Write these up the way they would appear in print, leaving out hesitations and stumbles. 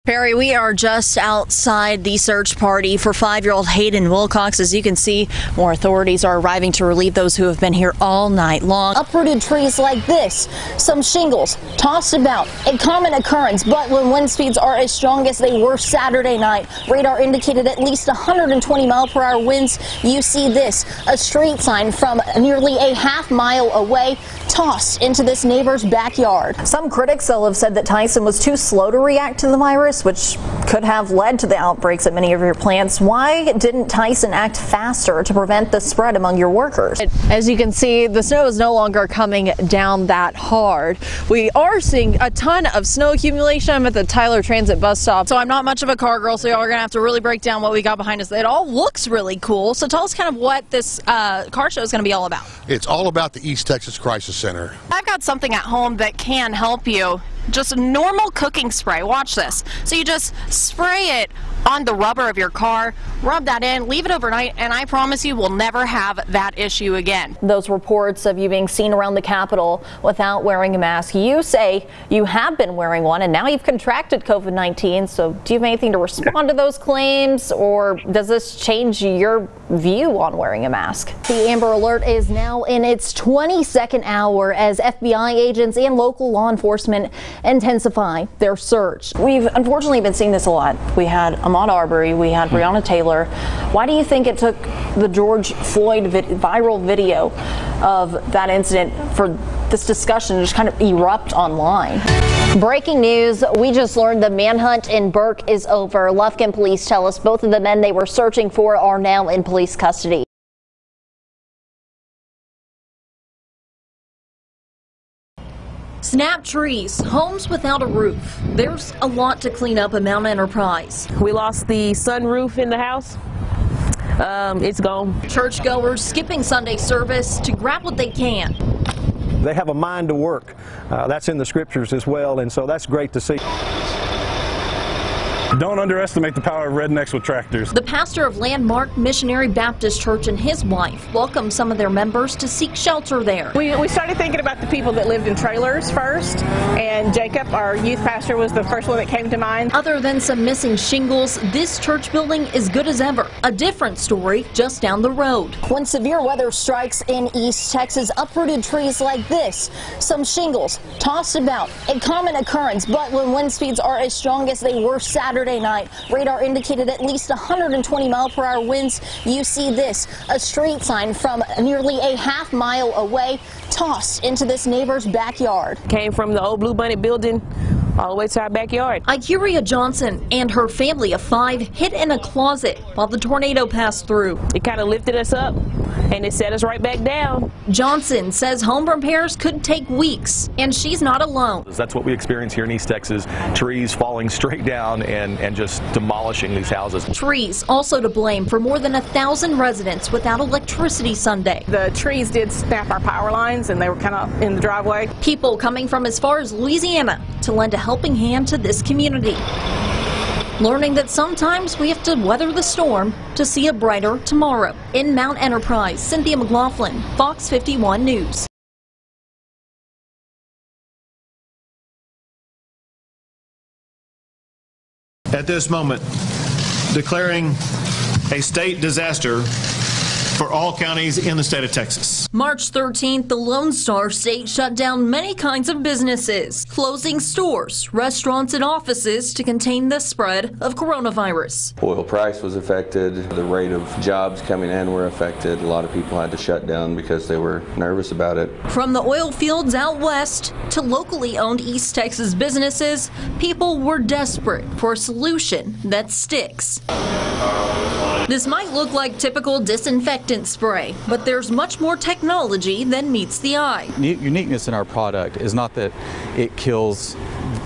Perry, we are just outside the search party for 5-year-old Hayden Wilcox. As you can see, more authorities are arriving to relieve those who have been here all night long. Uprooted trees like this, some shingles tossed about, a common occurrence, but when wind speeds are as strong as they were Saturday night, radar indicated at least 120-mile-per-hour winds. You see this, a street sign from nearly a half-mile away, tossed into this neighbor's backyard. Some critics have said that Tyson was too slow to react to the virus, which could have led to the outbreaks at many of your plants. Why didn't Tyson act faster to prevent the spread among your workers? As you can see, the snow is no longer coming down that hard. We are seeing a ton of snow accumulation. I'm at the Tyler Transit bus stop, so I'm not much of a car girl, so y'all are gonna have to really break down what we got behind us. It all looks really cool. So tell us kind of what this car show is gonna be all about. It's all about the East Texas Crisis Center. I've got something at home that can help you. Just normal cooking spray. Watch this. So you just spray it on the rubber of your car, rub that in, leave it overnight, and I promise you will never have that issue again. Those reports of you being seen around the Capitol without wearing a mask, you say you have been wearing one and now you've contracted COVID-19. So do you have anything to respond to those claims, or does this change your view on wearing a mask? The Amber Alert is now in its 22nd hour as FBI agents and local law enforcement intensify their search. We've unfortunately been seeing this a lot. We had Ahmaud Arbery, we had Breonna Taylor. Why do you think it took the George Floyd viral video of that incident for this discussion to just kind of erupt online? Breaking news, we just learned the manhunt in Burke is over. Lufkin police tell us both of the men they were searching for are now in police custody. Snap trees, homes without a roof. There's a lot to clean up at Mount Enterprise. We lost the sunroof in the house. It's gone. Churchgoers skipping Sunday service to grab what they can. They have a mind to work. That's in the scriptures as well, and so that's great to see. Don't underestimate the power of rednecks with tractors. The pastor of Landmark Missionary Baptist Church and his wife welcomed some of their members to seek shelter there. We started thinking about the people that lived in trailers first, and Jacob, our youth pastor, was the first one that came to mind. Other than some missing shingles, this church building is good as ever. A different story just down the road. When severe weather strikes in East Texas, uprooted trees like this, some shingles tossed about, a common occurrence, but when wind speeds are as strong as they were Saturday night, radar indicated at least 120-mile-per-hour winds. You see this, a street sign from nearly a half-mile away, tossed into this neighbor's backyard. Came from the old Blue Bunny building all the way to our backyard. Ikuria Johnson and her family of 5 hid in a closet while the tornado passed through. It kind of lifted us up and it set us right back down. Johnson says home repairs could take weeks, and she's not alone. That's what we experience here in East Texas, trees falling straight down and just demolishing these houses. Trees also to blame for more than 1,000 residents without electricity Sunday. The trees did snap our power lines and they were kind of in the driveway. People coming from as far as Louisiana to lend a helping hand to this community. Learning that sometimes we have to weather the storm to see a brighter tomorrow. In Mount Enterprise, Cynthia McLaughlin, Fox 51 News. At this moment, declaring a state disaster for all counties in the state of Texas. March 13th, the Lone Star State shut down many kinds of businesses, closing stores, restaurants, and offices to contain the spread of coronavirus. Oil price was affected. The rate of jobs coming in were affected. A lot of people had to shut down because they were nervous about it. From the oil fields out west to locally owned East Texas businesses, people were desperate for a solution that sticks. This might look like typical disinfectant spray, but there's much more technology than meets the eye. Uniqueness in our product is not that it kills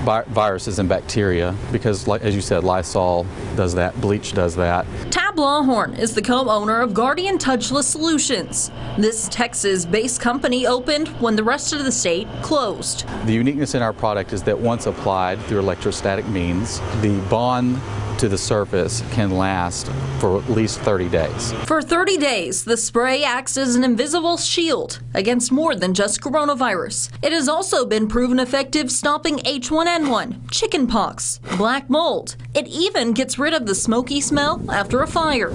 viruses and bacteria, because like, as you said, Lysol does that, bleach does that. Tab Lawhorn is the co-owner of Guardian Touchless Solutions. This Texas-based company opened when the rest of the state closed. The uniqueness in our product is that once applied through electrostatic means, the bond to the surface can last for at least 30 days. For 30 days, the spray acts as an invisible shield against more than just coronavirus. It has also been proven effective stopping H1N1, chickenpox, black mold. It even gets rid of the smoky smell after a fire.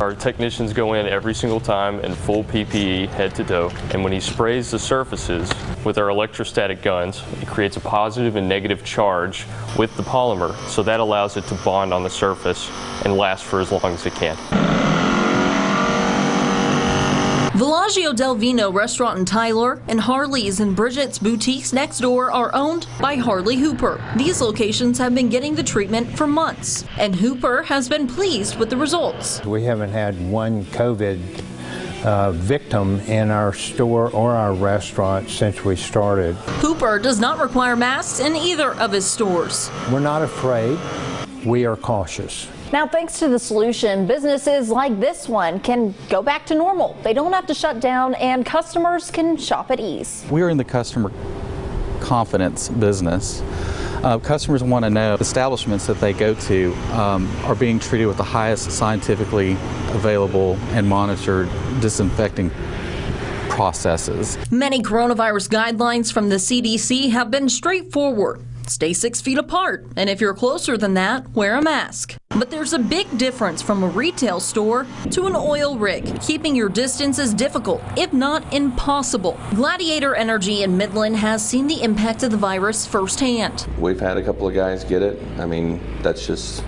Our technicians go in every single time in full PPE, head to toe, and when he sprays the surfaces with our electrostatic guns, it creates a positive and negative charge with the polymer, so that allows it to bond on the surface and last for as long as it can. Villaggio Del Vino restaurant in Tyler and Harley's and Bridget's boutiques next door are owned by Harley Hooper. These locations have been getting the treatment for months, and Hooper has been pleased with the results. We haven't had one COVID victim in our store or our restaurant since we started. Hooper does not require masks in either of his stores. We're not afraid. We are cautious. Now, thanks to the solution, businesses like this one can go back to normal. They don't have to shut down, and customers can shop at ease. We're in the customer confidence business. Customers want to know establishments that they go to are being treated with the highest scientifically available and monitored disinfecting processes. Many coronavirus guidelines from the CDC have been straightforward. Stay 6 feet apart, and if you're closer than that, wear a mask. But there's a big difference from a retail store to an oil rig. Keeping your distance is difficult, if not impossible. Gladiator Energy in Midland has seen the impact of the virus firsthand. We've had a couple of guys get it. I mean, that's just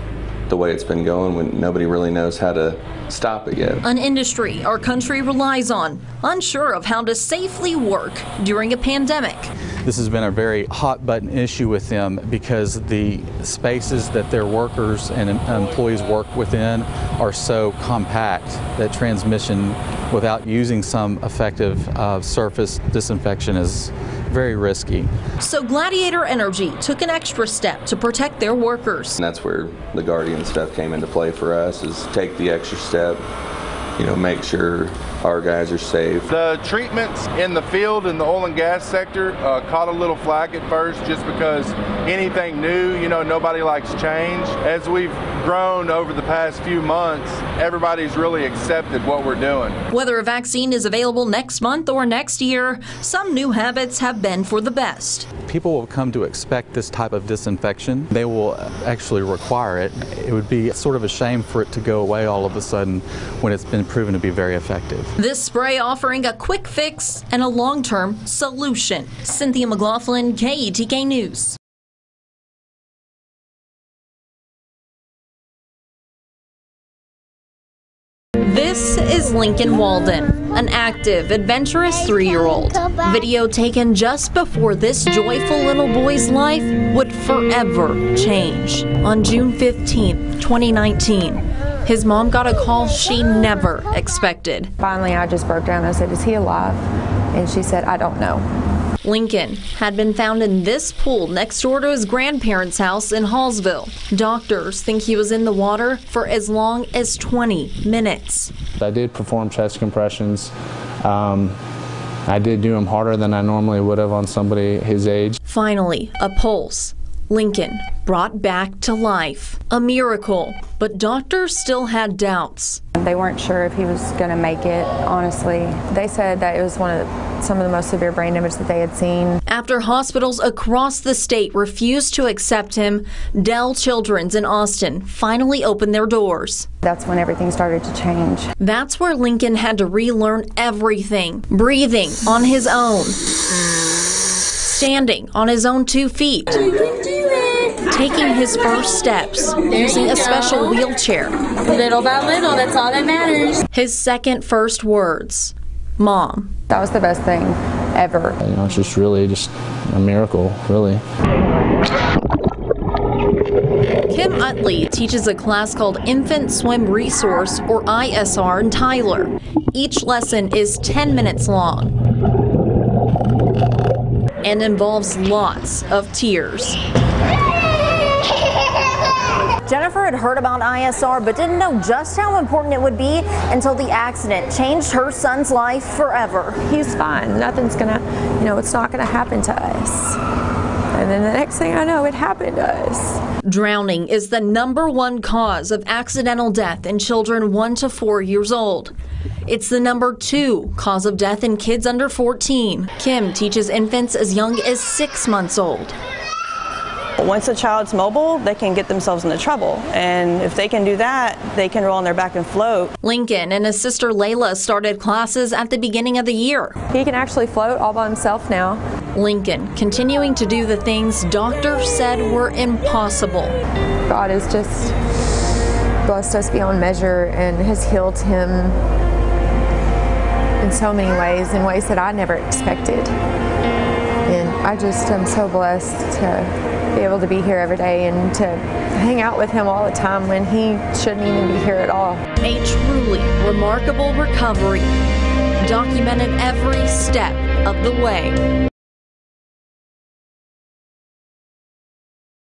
the way it's been going when nobody really knows how to stop it yet. An industry our country relies on, unsure of how to safely work during a pandemic. This has been a very hot button issue with them because the spaces that their workers and employees work within are so compact that transmission without using some effective surface disinfection is very risky. So Gladiator Energy took an extra step to protect their workers. And that's where the Guardian stuff came into play for us, is take the extra step, you know, make sure our guys are safe. The treatments in the field in the oil and gas sector caught a little flack at first just because anything new, you know, nobody likes change. As we've grown over the past few months, everybody's really accepted what we're doing. Whether a vaccine is available next month or next year, some new habits have been for the best. People will come to expect this type of disinfection. They will actually require it. It would be sort of a shame for it to go away all of a sudden when it's been proven to be very effective. This spray offering a quick fix and a long-term solution. Cynthia McLaughlin, KETK News. This is Lincoln Walden, an active, adventurous 3-year-old. Video taken just before this joyful little boy's life would forever change. On June 15th, 2019, his mom got a call she never expected. Finally, I just broke down and I said, "Is he alive?" And she said, "I don't know." Lincoln had been found in this pool next door to his grandparents' house in Hallsville. Doctors think he was in the water for as long as 20 minutes. I did perform chest compressions. I did do them harder than I normally would have on somebody his age. Finally, a pulse. Lincoln brought back to life. A miracle, but doctors still had doubts. They weren't sure if he was going to make it, honestly. They said that it was some of the most severe brain damage that they had seen. After hospitals across the state refused to accept him, Dell Children's in Austin finally opened their doors. That's when everything started to change. That's where Lincoln had to relearn everything. Breathing on his own. Standing on his own 2 feet. Taking his first steps, using a special wheelchair. Little by little, that's all that matters. His second first words, Mom. That was the best thing ever. You know, it's just really just a miracle, really. Kim Utley teaches a class called Infant Swim Resource, or ISR, in Tyler. Each lesson is 10 minutes long and involves lots of tears. Jennifer had heard about ISR but didn't know just how important it would be until the accident changed her son's life forever. He's fine. Nothing's gonna, it's not gonna happen to us. And then the next thing I know, it happened to us. Drowning is the #1 cause of accidental death in children 1 to 4 years old. It's the #2 cause of death in kids under 14. Kim teaches infants as young as 6 months old. Once a child's mobile, they can get themselves into trouble. And if they can do that, they can roll on their back and float. Lincoln and his sister Layla started classes at the beginning of the year. He can actually float all by himself now. Lincoln continuing to do the things doctors said were impossible. God has just blessed us beyond measure and has healed him in so many ways, in ways that I never expected. And I just am so blessed to be able to be here every day and to hang out with him all the time when he shouldn't even be here at all. A truly remarkable recovery, documented every step of the way.